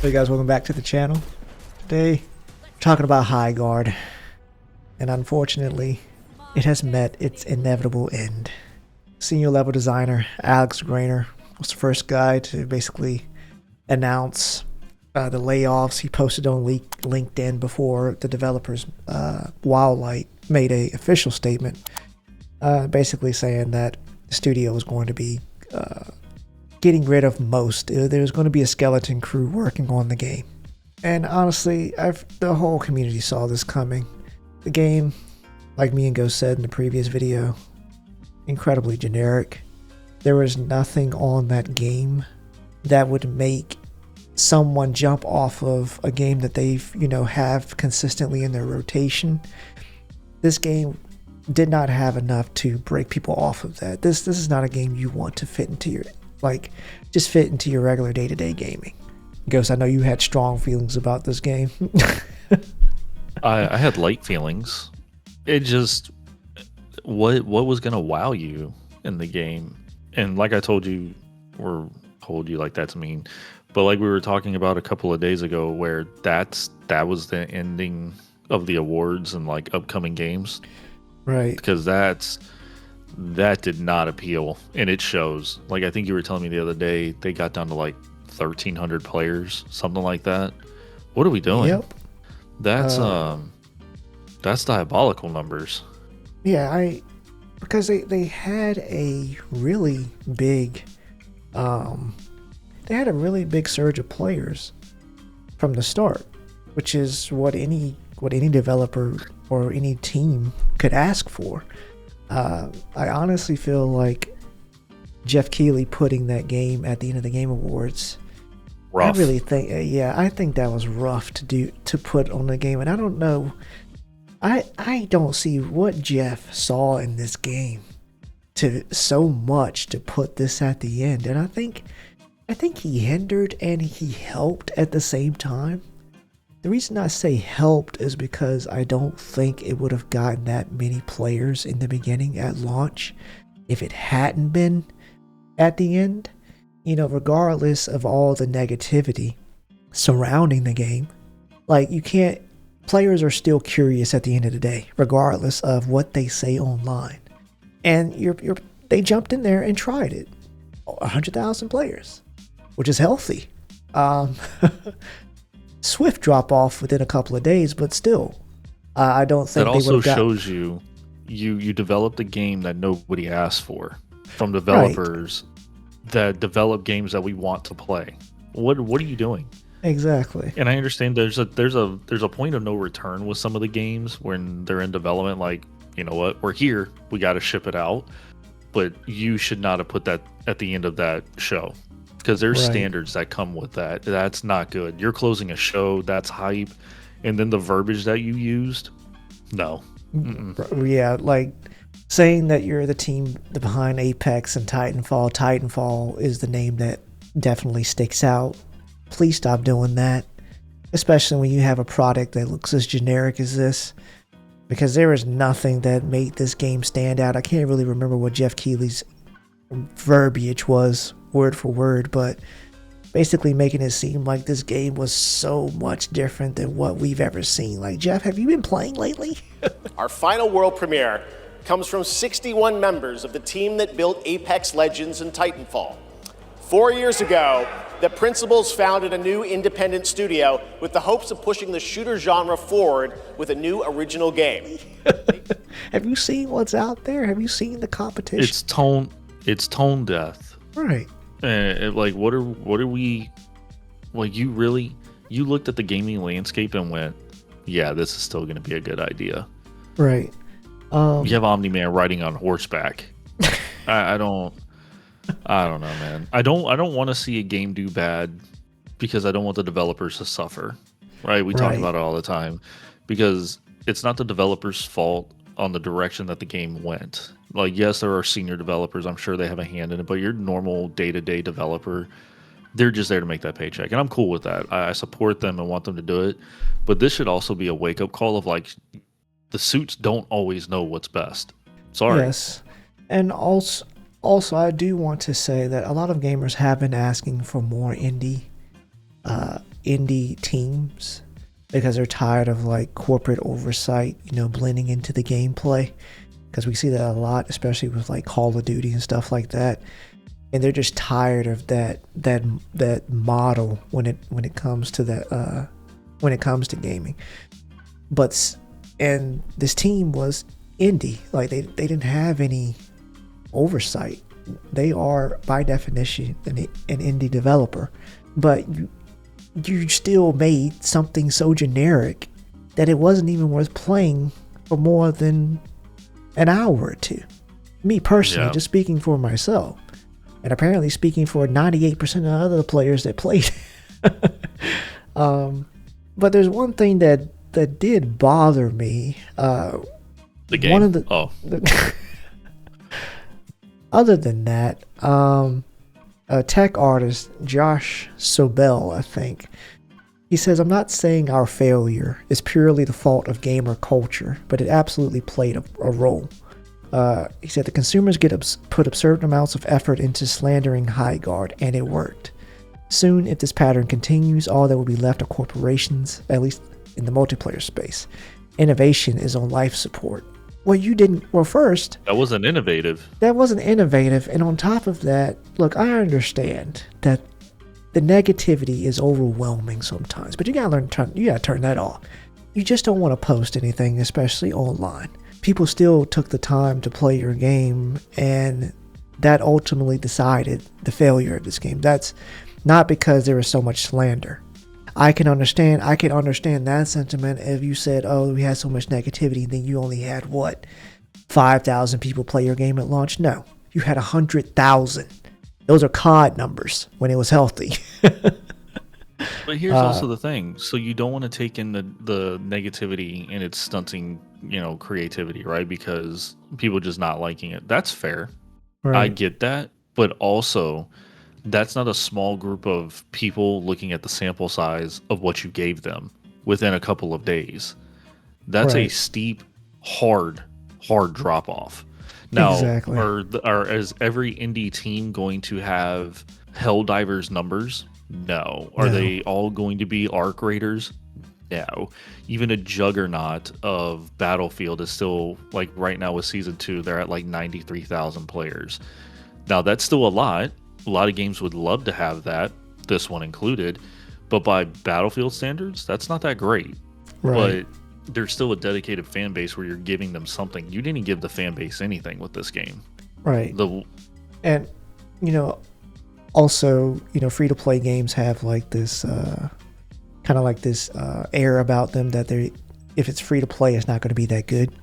Hey guys, welcome back to the channel. Today, we're talking about Highguard, and unfortunately, it has met its inevitable end. Senior level designer Alex Grainer was the first guy to basically announce the layoffs. He posted on LinkedIn before the developers, Wildlight, made a official statement, basically saying that the studio was going to be getting rid of most. There's going to be a skeleton crew working on the game. And honestly, the whole community saw this coming. The game, like me and Ghost said in the previous video, incredibly generic. There was nothing on that game that would make someone jump off of a game that they've, have consistently in their rotation. This game did not have enough to break people off of that. This is not a game you want to fit into your just fit into your regular day-to-day gaming. Ghost, I know you had strong feelings about this game. I had light feelings. It just what was gonna wow you in the game, and like I told you, or told you like that's mean, but like we were talking about a couple of days ago, where that was the ending of the awards and like upcoming games, Right? Because that did not appeal, and it shows. Like I think you were telling me the other day, they got down to like 1,300 players, something like that. What are we doing? Yep. That's diabolical numbers. Yeah, because they had a really big surge of players from the start, which is what any developer or any team could ask for. I honestly feel like Jeff Keighley putting that game at the end of the Game Awards, Rough. I really think, I think that was rough to put on the game, and I don't know. I don't see what Jeff saw in this game to put this at the end, and I think he hindered and he helped at the same time. The reason I say helped is because I don't think it would have gotten that many players in the beginning at launch if it hadn't been at the end. Regardless of all the negativity surrounding the game, players are still curious at the end of the day, regardless of what they say online. And they jumped in there and tried it. 100,000 players, which is healthy. Swift drop off within a couple of days, but still, I don't think that they also would have shows you developed a game that nobody asked for from developers that develop games that we want to play. What are you doing? Exactly. And I understand there's a point of no return with some of the games when they're in development. Like, you know what, we're here, we got to ship it out, but you should not have put that at the end of that show. Because there's standards that come with that. That's not good. You're closing a show, that's hype, and then the verbiage that you used, no. Mm-mm. Yeah, like saying that you're the team behind Apex and Titanfall. Titanfall is the name that definitely sticks out. Please stop doing that, especially when you have a product that looks as generic as this, because there is nothing that made this game stand out. I can't really remember what Jeff Keighley's verbiage was word for word, but basically making it seem like this game was so much different than what we've ever seen. Like, Jeff, have you been playing lately? Our final world premiere comes from 61 members of the team that built Apex Legends and Titanfall. 4 years ago, the principals founded a new independent studio with the hopes of pushing the shooter genre forward with a new original game. Have you seen what's out there? Have you seen the competition? It's tone death. Right. Like, what are we, like, you looked at the gaming landscape and went, yeah, this is still going to be a good idea. Right. You have Omni-Man riding on horseback. I don't know, man. I don't want to see a game do bad because I don't want the developers to suffer. Right? We talk about it all the time, because it's not the developers' fault on the direction that the game went. Like, yes, there are senior developers. I'm sure they have a hand in it, but your normal day-to-day developer, they're just there to make that paycheck. And I'm cool with that. I support them and want them to do it. But this should also be a wake-up call of, like, the suits don't always know what's best. Sorry. Yes. And also, I do want to say that a lot of gamers have been asking for more indie indie teams because they're tired of like corporate oversight, blending into the gameplay. Because we see that a lot, especially with like Call of Duty and stuff like that. And they're just tired of that model when it comes to that when it comes to gaming. And this team was indie, like they didn't have any oversight. They are by definition an indie developer, but you still made something so generic that it wasn't even worth playing for more than an hour or two. Me personally, just speaking for myself, and apparently speaking for 98% of other players that played. But there's one thing that did bother me. The game? One of the, other than that, a tech artist, Josh Sobel, I think, he says, "I'm not saying our failure is purely the fault of gamer culture, but it absolutely played a role." He said, "The consumers put absurd amounts of effort into slandering Highguard, and it worked. Soon, if this pattern continues, all that will be left are corporations, at least in the multiplayer space. Innovation is on life support." Well, first... That wasn't innovative. That wasn't innovative, and on top of that, look, I understand that the negativity is overwhelming sometimes, but you gotta turn that off. You just don't want to post anything, especially online. People still took the time to play your game, and that ultimately decided the failure of this game. That's not because there was so much slander. I can understand that sentiment if you said, "Oh, we had so much negativity," then you only had 5,000 people play your game at launch. No, you had 100,000. Those are COD numbers when it was healthy. But here's also the thing. So you don't want to take in the negativity and it's stunting, creativity, right? Because people just not liking it. That's fair. Right. I get that. But also, that's not a small group of people looking at the sample size of what you gave them within a couple of days. That's a steep, hard drop off. Now, exactly. Is every indie team going to have Helldivers numbers? No. Are they all going to be Arc Raiders? No. Even a juggernaut of Battlefield is still, like right now with Season 2, they're at like 93,000 players. Now, that's still a lot. A lot of games would love to have that, this one included, but by Battlefield standards, that's not that great. Right. But there's still a dedicated fan base where you're giving them something. You didn't give the fan base anything with this game. Right. And, also, free-to-play games have like this, kind of like this air about them that if it's free-to-play, it's not going to be that good.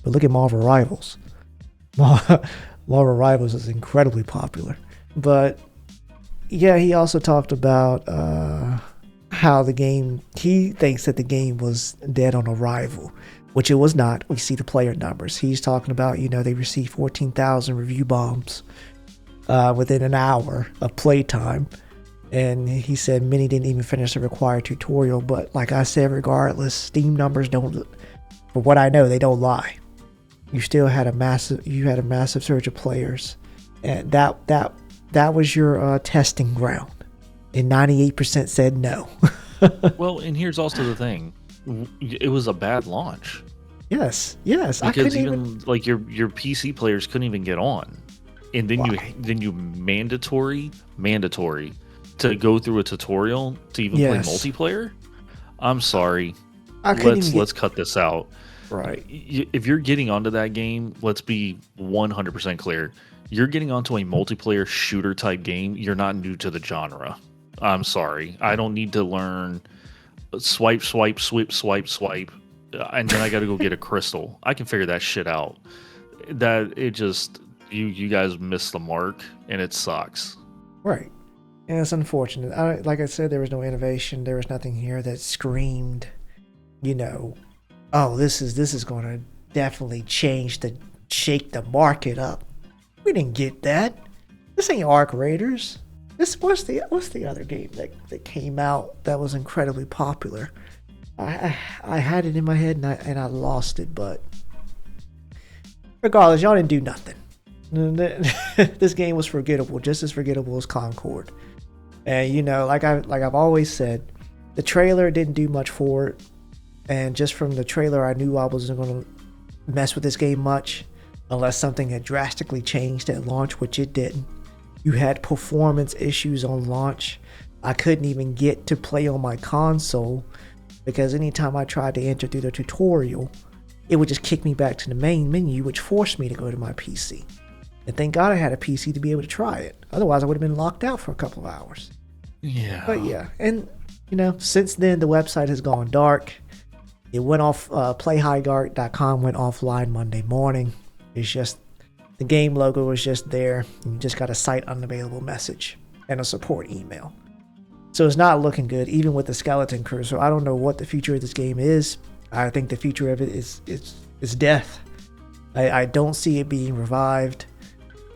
But look at Marvel Rivals. Marvel Rivals is incredibly popular. But yeah, he also talked about how he thinks that the game was dead on arrival, which it was not. We see the player numbers. He's talking about, they received 14,000 review bombs within an hour of playtime. And he said many didn't even finish the required tutorial. But like I said, regardless, Steam numbers don't, for what I know, they don't lie. You still had a massive surge of players. And that was your testing ground, and 98% said no. Well, and here's also the thing: it was a bad launch. Yes. Because even like your PC players couldn't even get on, and then you mandatory to go through a tutorial to even play multiplayer. I'm sorry. Let's cut this out. Right. If you're getting onto that game, let's be 100% clear. You're getting onto a multiplayer shooter type game. You're not new to the genre. I'm sorry. I don't need to learn swipe, and then I got to go get a crystal. I can figure that shit out. You guys missed the mark, and it sucks. Right. And it's unfortunate. Like I said, there was no innovation. There was nothing here that screamed, oh, this is going to definitely shake the market up. We didn't get that. This ain't Arc Raiders. What's the other game that came out that was incredibly popular? I had it in my head and I lost it, but regardless, y'all didn't do nothing. This game was forgettable, just as forgettable as Concord. And like I've always said, The trailer didn't do much for it, and just from the trailer, I knew I wasn't going to mess with this game much unless something had drastically changed at launch, which it didn't. You had performance issues on launch. I couldn't even get to play on my console because anytime I tried to enter through the tutorial, it would just kick me back to the main menu, which forced me to go to my PC. And thank God I had a PC to be able to try it. Otherwise, I would have been locked out for a couple of hours. Yeah. But yeah, and since then the website has gone dark. It went off. PlayHighguard.com went offline Monday morning. It's just the game logo was just there. And you just got a site unavailable message and a support email. So it's not looking good, even with the skeleton crew. So I don't know what the future of this game is. I think the future of it is death. I don't see it being revived.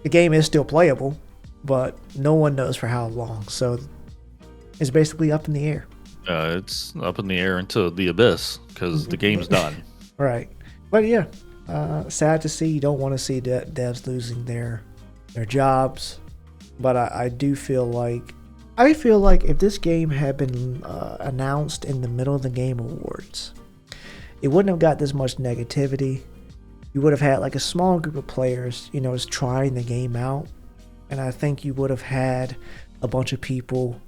The game is still playable, but no one knows for how long. So it's basically up in the air. It's up in the air into the abyss because the game's done. Right. But yeah, sad to see. You don't want to see devs losing their jobs. But I do feel like if this game had been announced in the middle of the Game Awards, it wouldn't have got this much negativity. You would have had like a small group of players, is trying the game out. And I think you would have had a bunch of people,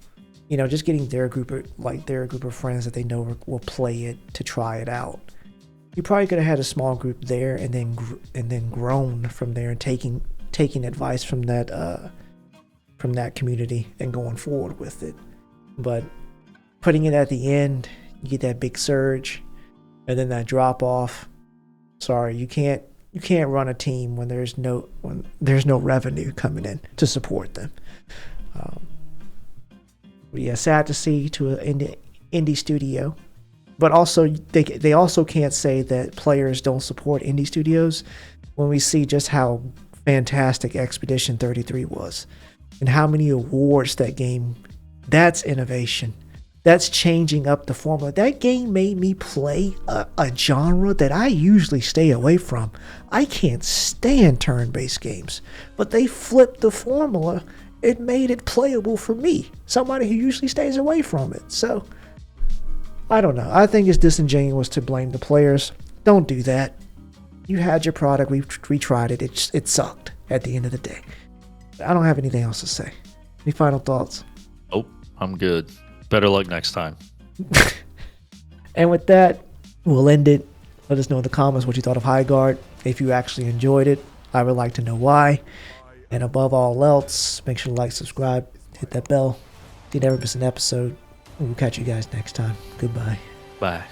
just getting their group of friends that they know will play it to try it out. You probably could have had a small group there and then grown from there and taking advice from that community and going forward with it. But putting it at the end, you get that big surge and then that drop off. Sorry, you can't run a team when there's no revenue coming in to support them. But yeah, sad to see to an indie studio, but also they also can't say that players don't support indie studios when we see just how fantastic Expedition 33 was and how many awards that game. That's innovation. That's changing up the formula. That game made me play a genre that I usually stay away from. I can't stand turn-based games, but they flipped the formula. It made it playable for me, somebody who usually stays away from it. So, I don't know. I think it's disingenuous to blame the players. Don't do that. You had your product. We tried it. It sucked at the end of the day. I don't have anything else to say. Any final thoughts? Oh, I'm good. Better luck next time. And with that, we'll end it. Let us know in the comments what you thought of Highguard. If you actually enjoyed it, I would like to know why. And above all else, make sure to like, subscribe, hit that bell. If you never miss an episode, we'll catch you guys next time. Goodbye. Bye.